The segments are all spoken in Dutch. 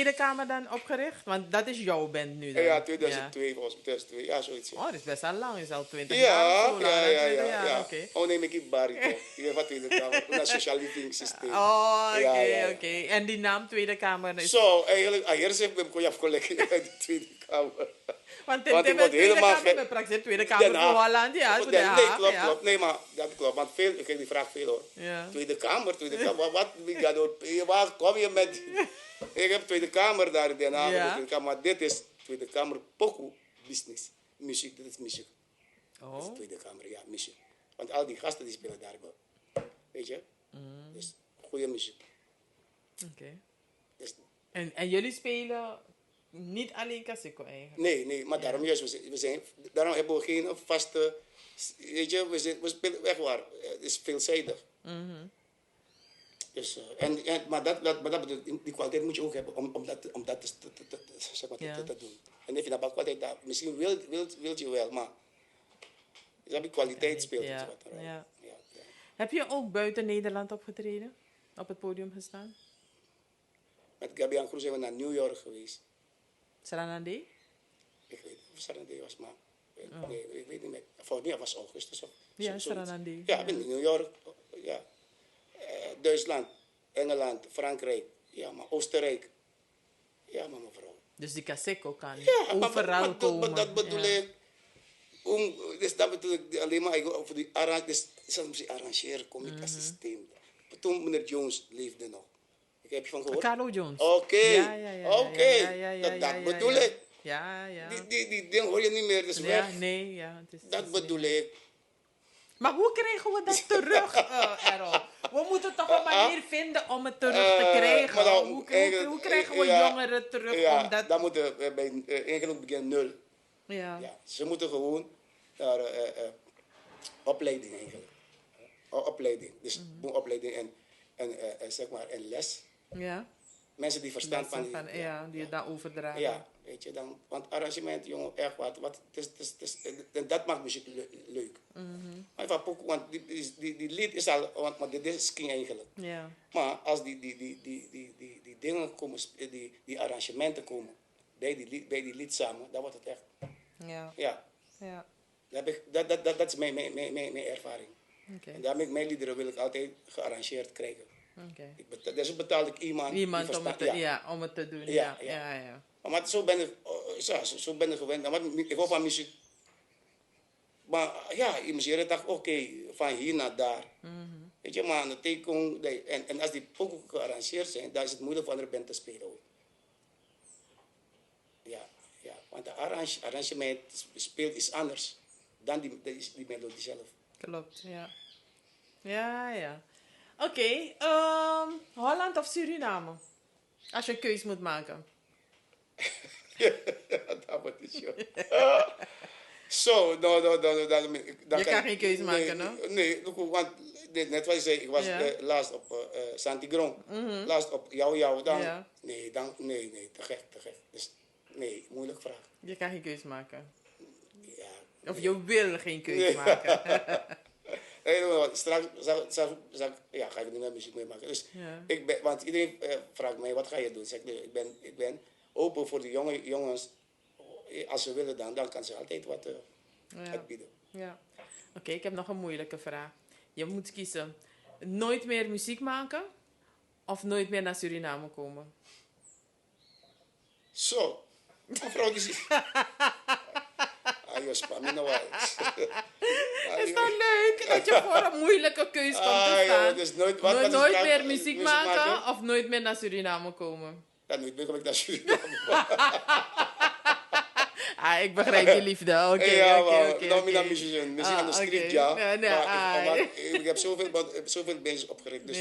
Tweede Kamer dan opgericht? Want dat is jouw band nu dan. Ja, 2002 volgens mij, 2002, ja, zoiets. Ja. Oh, dat is best al lang. Is al 20 Ja, jaar of zo lang. ja, 20 ja, jaar, ja. oké. Oh nee, ik bariton. Je weet wat Tweede Kamer, een social living systeem. Oh, oké, Ja, ja, ja. oké. En die naam Tweede Kamer is... Zo, eigenlijk, eerst heb ik hem collectie uit de Tweede Kamer. Want Want ik in de word Tweede helemaal Kamer, we praktijk Tweede Kamer Den Haag. voor Holland, ja. Zo Den Nee, Haag, klopt, ja. klopt. Nee, maar dat klopt. Want veel, ik krijg die vraag veel hoor. Ja. Tweede Kamer. Wat ga je waar kom je met? Ik heb Tweede Kamer daar in Den Haag. Ja. Tweede Kamer, maar dit is Tweede Kamer pokoe business. Muziek, dit is muziek. Dat Oh, is Tweede Kamer, ja, muziek. Want al die gasten die spelen daar wel. Weet je? Dus goede muziek. oké. Dus, En jullie spelen niet alleen Kaseko eigenlijk? nee, maar daarom juist, daarom hebben we geen vaste, weet je, we spelen echt waar. Het is veelzijdig. Dus, maar dat bedoelt, die kwaliteit moet je ook hebben om dat zeg maar, Ja. te doen. En if je dat kwaliteit hebt, misschien wil je wel, maar dus die kwaliteit speelt Ja, iets wat er. ja. Ja. Heb je ook buiten Nederland opgetreden? Op het podium gestaan? Met Gabian Cruz zijn we naar New York geweest. Saranande? Ik weet niet of het Saturday was, maar nee, ik weet niet meer. Volgens mij was het augustus of Ja, zoiets. Saranande. Ja, ik ben in New York, ja. Duitsland, Engeland, Frankrijk, ja, maar Oostenrijk. Ja, maar mevrouw. Dus die Kaseko kan Ja, overal maar komen. dat bedoel ja. ik. Dus dat bedoel ik alleen maar voor die arrangeren, kom ik als systeem. Toen meneer Jones leefde nog. Ik heb je van gehoord? Carlo Jones. Oké, oké. Dat bedoel ik. Ja, ja. Die ding hoor je niet meer, dus Ja, weg. nee, ja. Het is Dat bedoel ik. Maar hoe krijgen we dat terug, Errol? We moeten toch een manier vinden om het terug te krijgen. Maar dan, Hoe eigenlijk, krijgen we ja, jongeren terug ja, om dat... dan moeten we bij eigenlijk begin 0. Ja. Ja, ze moeten gewoon naar opleiding eigenlijk. Opleiding. Dus opleiding en zeg maar en les. Ja. Mensen die verstand van die het daar overdragen. ja, weet je dan. Want arrangement, jongen, echt wat. En dat maakt muziek leuk. Maar van Poco, want die lied is al, want dit is king eigenlijk. Ja. Maar als die dingen komen, die arrangementen komen bij die lied samen, dan wordt het echt. Ja. Ja, Ja. dat is mijn ervaring. Oké. En daarmee mijn liederen wil ik altijd gearrangeerd krijgen. Oké. Dus betaal ik iemand die Om het, verstaat. om het te doen. Ja, Ja. Ja. Maar zo ben ik gewend. Maar ik hou van muziek. Maar ja, je moet je dacht, oké, van hier naar daar. Weet je, maar de teken, en als die pokoe gearrangeerd zijn, dan is het moeilijk voor andere band te spelen ook. Ja, want de arrangement speelt is anders dan die melodie zelf. Klopt, ja. Ja. Oké, Holland of Suriname? Als je een keus moet maken. Ja, dat wordt het zo. Zo, Je kan geen keuze maken, no? Nee, want net wat je zei, ik was laatst op Santigron, laatst op jou, dan. Ja. Nee, te gek. Dus nee, moeilijk vraag. Je kan geen keuze maken. Ja. Of je wil geen keuze maken. Straks ga ik niet meer muziek mee maken. Dus Ja. want iedereen vraagt mij, wat ga je doen? Zeg ik, ik ben open voor de jongens. Als ze willen dan kan ze altijd wat uitbieden. Ja. Oké, ik heb nog een moeilijke vraag. Je moet kiezen. Nooit meer muziek maken of nooit meer naar Suriname komen? Zo, mevrouw die zegt. Is dat leuk dat je voor een moeilijke keus komt te staan? Dus nooit meer muziek maken of nooit meer naar Suriname komen? Ja, nooit meer kom ik naar Suriname. Ik begrijp je liefde. Oké. Nou, ik ben muziek aan de street, ja. Maar ik heb zoveel bands opgericht, dus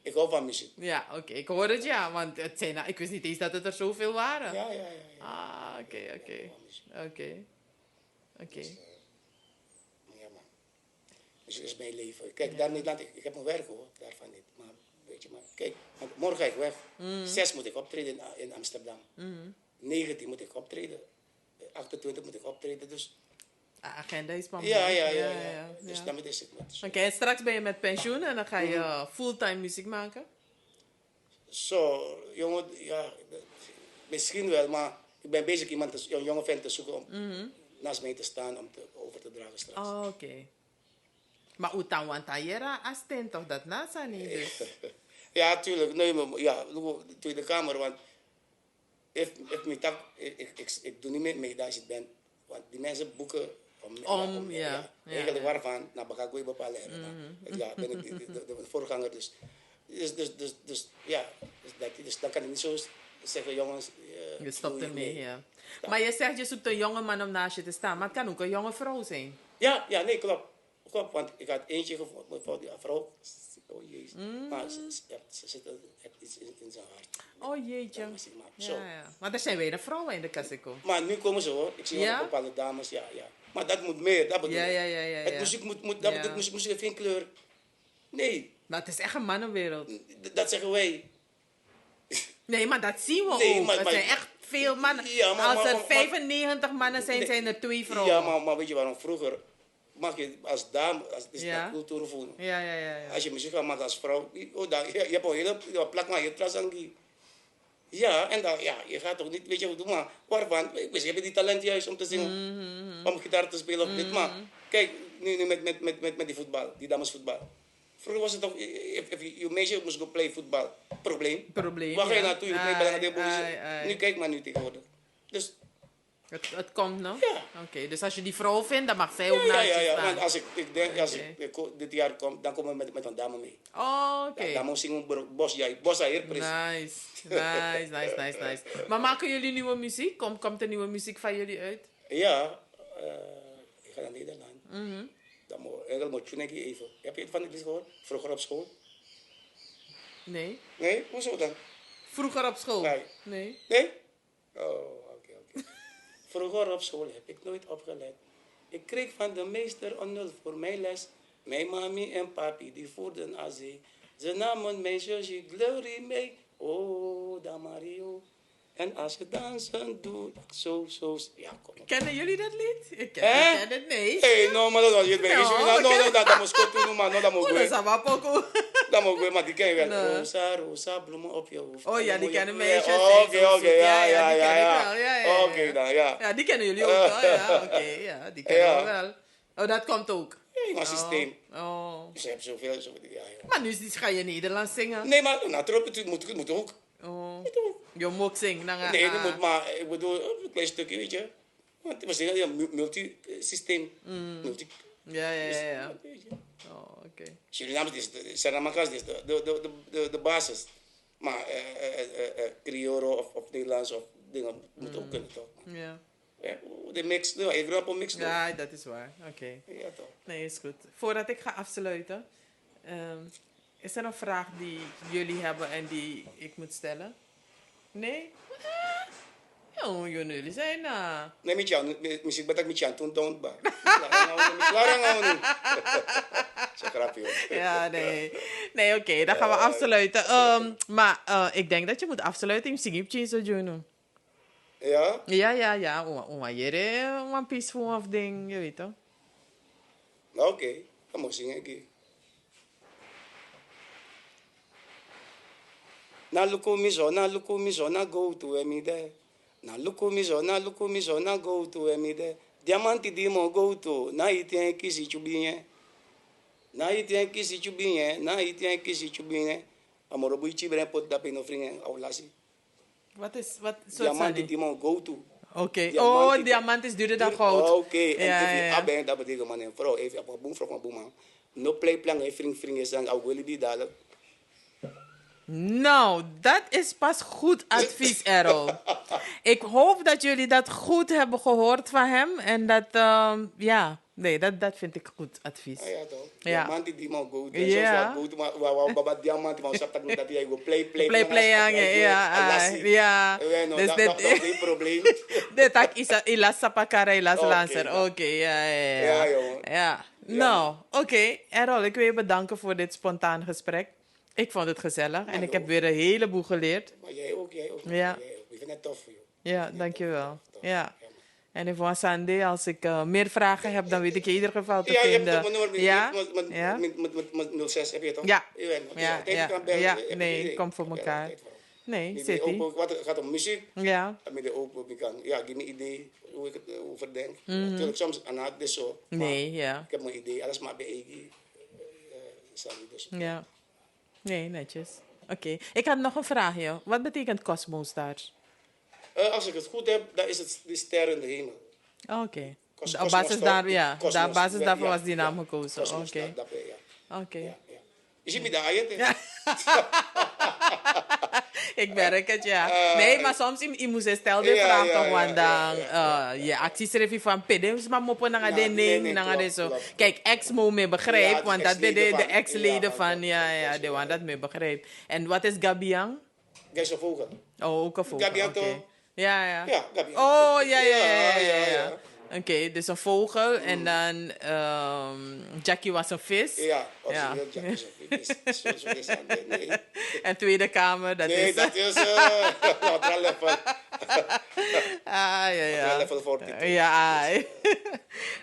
ik hou van muziek. Ja, oké. Ik hoor het, ja. Want ik wist niet eens dat het er zoveel waren. Ja. Oké. Ja, man. Dus dat is mijn leven. Kijk, daar in Nederland, ik heb mijn werk hoor, daarvan niet. Maar weet je, maar kijk, want morgen ga ik weg. 6 moet ik optreden in Amsterdam. 19 moet ik optreden. 28 moet ik optreden, dus... Agenda is van Ja. Dus daarmee is het met. Oké, en straks ben je met pensioen en dan ga je fulltime muziek maken? Zo, jongen, ja... misschien wel, maar ik ben bezig iemand, een jonge vent te zoeken om naast mij te staan om over te dragen straks. Oh, oké. Maar utan wantayera asten toch dat nasa niet dus? Ja, tuurlijk. Nee, maar ja, Tweede Kamer, want if me tak, ik doe niet meer mee als ik ben. Want die mensen boeken eigenlijk waarvan, naar Bakagoy bepalen. Ja, ben ik de voorganger. Dus ja, dus dan kan ik niet zo zeggen, jongens. Je stopt ermee, ja. Maar je zegt, je zoekt een jonge man om naast je te staan. Maar het kan ook een jonge vrouw zijn. Ja, nee, klopt. Want ik had eentje gevonden, die vrouw. Oh jezus. Maar ze zit iets in zijn hart. Oh jeetje. Ja. Maar er zijn weer vrouwen in de Kasiko. Maar nu komen ze hoor. Ik zie wel bepaalde dames, ja. Maar dat moet meer, dat bedoel ik. Het muziek heeft geen kleur. Nee. Maar het is echt een mannenwereld. Dat zeggen wij. Nee, maar dat zien we ook. Er zijn echt veel mannen. Ja, als er 95 mannen zijn, zijn er 2 vrouwen. Ja, maar weet je waarom? Vroeger mag je als dame, is dat cultuur voelen. Ja. Als je muziek gaat maken als vrouw, je hebt een hele plak maar je trasangi. Ja, en dan, je gaat toch niet, weet je wat doen, maar waarvan? We hebben die talent juist om te zingen, om gitaar te spelen of dit. Maar kijk, nu met die voetbal, die damesvoetbal. Vroeger was het toch, if je meisje moest go play voetbal, probleem. Waar ga je naartoe? Je play bij de politie. Nu kijk maar nu tegenwoordig. Dus het komt nog? Ja. Oké, dus als je die vrouw vindt, dan mag zij ook naast je staan. Ja, want als ik dit jaar kom, dan komen we met een dame mee. Oh, oké. Dan moet zingen Bos hier precies. Nice. Maar maken jullie nieuwe muziek? Komt er nieuwe muziek van jullie uit? Ja, ik ga naar Nederland. Dan moet je even. Heb je het van dit gehoord? Vroeger op school? Nee. Nee? Hoezo dan? Vroeger op school? Nee? Nee? Oh, oké. Vroeger op school heb ik nooit opgelet. Ik kreeg van de meester een 0 voor mijn les. Mijn mami en papi die voerden aan zee. Ze namen mijn zusje Glory mee. Oh, Damario. En als je dansen doet, zo. Ja, kom op. Kennen jullie dat lied? Ik ken het niet. Hé, no, maar dat was je het. Dat moest ik doen, maar dat moet ik. Dat is allemaal poco. Dat moet ik, maar die ken je wel. Rosa, bloemen op je hoofd. Oh ja, die kennen meisjes. Oké, ja. Oké, dan ja. Ja, die kennen jullie ook wel. Ja, oké, die kennen we wel. Oh, dat komt ook. Ja, maar systeem. Oh. Dus je hebt zoveel. Maar nu ga je Nederlands zingen. Nee, maar natuurlijk moet ook. Oh. Je moet zingen. Nee, dat moet maar. Ik bedoel, een klein stukje, weet je. Want we zeggen ja, multisysteem. Ja. Oh, oké. Suriname is Saramakas is de basis. Maar Criollo of Nederlands of dingen moet ook kunnen toch? Ja. De mix, ik grap een mix. Ja, dat is waar. Oké. Ja, toch. Nee, is goed. Voordat ik ga afsluiten, is er een vraag die jullie hebben en die ik moet stellen? Nee? Oh, jullie zijn Nee, met jou, misschien ben ik met jou toen don't ba. Larang nu. Zo grapje hoor. Ja, nee, oké, dan gaan we afsluiten. Maar ik denk dat je moet afsluiten in Singipje zo doen. Ja? Ja. Een peaceful of ding, je weet toch? Oké, dan moet ik zingen. Na luku miso, na go to emide. Na luku miso, na go to emide. Diamanti di mo go to, na itien kisi chubinye. Na itien kisi chubinye. Amoro bui chibren pot da pino fringen aulasi. Wat Diamanti di mo go to. Oké. Diamant is duurder dan goud. Oké. En if dat betekent man en vrouw, even op een boom van boeman. No play plan, fring is dan au willen die dadelijk. Nou, dat is pas goed advies, Errol. Ik hoop dat jullie dat goed hebben gehoord van hem. En dat, dat vind ik goed advies. Ja, toch? Ja. Diamant die mag go. Ja. Maar diamant, maar zat dat jij go play. Ja. Dus dat is geen probleem. Dit is ilas sapakara, ilas lancer. Oké, ja, jongen. Ja. Nou, oké. Errol, ik wil je bedanken voor dit spontaan gesprek. Ik vond het gezellig en ik heb weer een heleboel geleerd. Maar jij ook. Ja. Ik vind het tof voor jou. Ja, dankjewel. Ja. En in van Sunday, als ik meer vragen heb, dan weet ik je in ieder geval te vinden. Ja, je hebt mijn nummer met 06, heb je toch? Ja. Nee, kom voor elkaar. Nee, Met zit de hij. open, wat het gaat om muziek. Ja. En met de open, ik kan, ja, geef me een idee hoe ik het over denk. Natuurlijk, soms aan het is zo. Maar Nee, ja. ik heb mijn idee, alles maar bij Egi. Dus. Ja. Nee, netjes. Oké. Ik had nog een vraagje. Wat betekent Cosmostars? Als ik het goed heb, dan is het de ster in de hemel. Oké. Cos- Op Cosmos basis toch? daar, ja. Cosmos, Daar basis ja, daarvoor ja, was die naam ja. gekozen. Cosmos, Oké. ja. Oké. Ja, ja. Je ziet me daar ayat, hè? Ja. Ik merk het, ja. Nee, maar soms je moet je stel de Ja, vraag ja, toch, ja, want ja, dan je acties review van pedums, maar moppen naar de Nee, ding, nee, naar de klopt, zo. klopt. Kijk, ex moet me Ja, begrijpen, de want dat ben ex-leden de van- ex-leden ja, van, ja, de want dat me begrijpt. En wat is Gabiang? Gij zo vogel. Oh, ook een vogel. Gabiang Oké. toch? Ja, ja. Ja, Gabiang. Oh, ja. Ja. Oké, dus een vogel en dan Jackie was een vis. Ja, Ja. origineel Jackie zo is aan de- nee. En Tweede Kamer, dat Nee, is... dat is neutral level. ja. Neutral level 42. Ja, ai.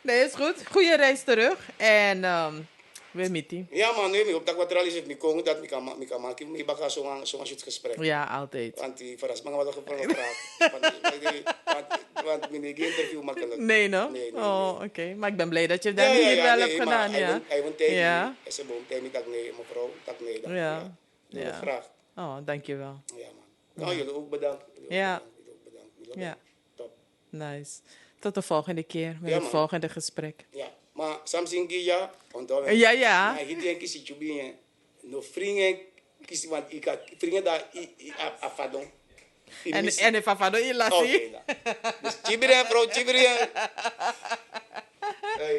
Nee, is goed. Goeie reis terug. En we meeten. Ja, man, nee, op dat wat er is, ik kon dat ik kan maken. Ik ga zo het gesprek. Ja, altijd. Want die verrast me wat er gevraagd. Want mijn interview makkelijk. Nee, no? Nee. Oh, oké. Maar ik ben blij dat je dat hier wel hebt gedaan, ja. Hij woont tegen Ja. me. Ze woont tegen me, dat nee, mevrouw, dat nee. Dat, Ja. Ja. Ja. Graag. Oh, dankjewel. Ja, man. Nou, jullie ook bedankt. Ja. Jullie ook bedankt. Ja. Top. Nice. Tot de volgende keer met Ja, het man. volgende gesprek. Ja. Maar Samsung ja, onthoud me. Ja. Maar hier denk ik dat je no vrienden kies want ik vrienden daar afadon. En de Fafado in Lassie. Oké. Dus Chibiri, bro, Chibiri. Hey.